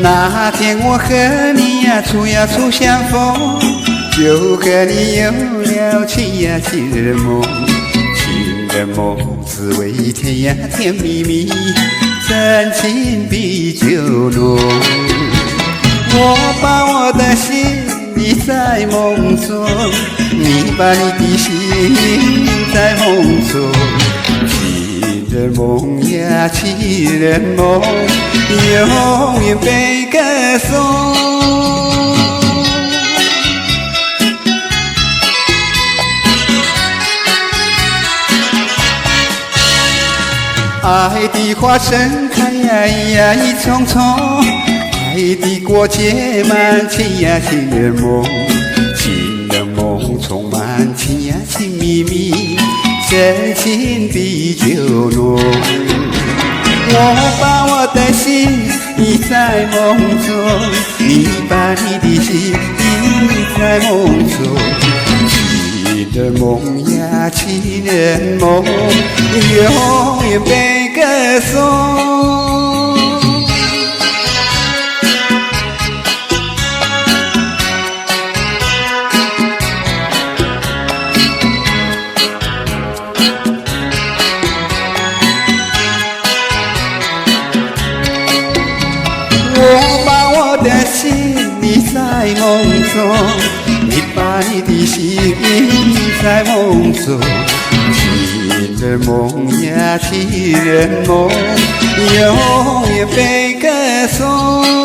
那天我和你初相逢，就和你有了情人梦。情人梦滋味甜蜜蜜，真情比酒浓。我把我的心你在梦中，你把你的心在梦中。情人梦呀，情人梦，永远被歌颂。爱的花盛开呀，一丛丛，爱的果结满情人梦。情人梦充满情蜜蜜，真情比酒浓。我把我的心你在梦中，你把你的心在梦中。情人梦呀，情人梦，永远被歌颂。我把我的心你在梦中，你把你的心在梦中。情人梦呀，情人梦，永远被歌颂。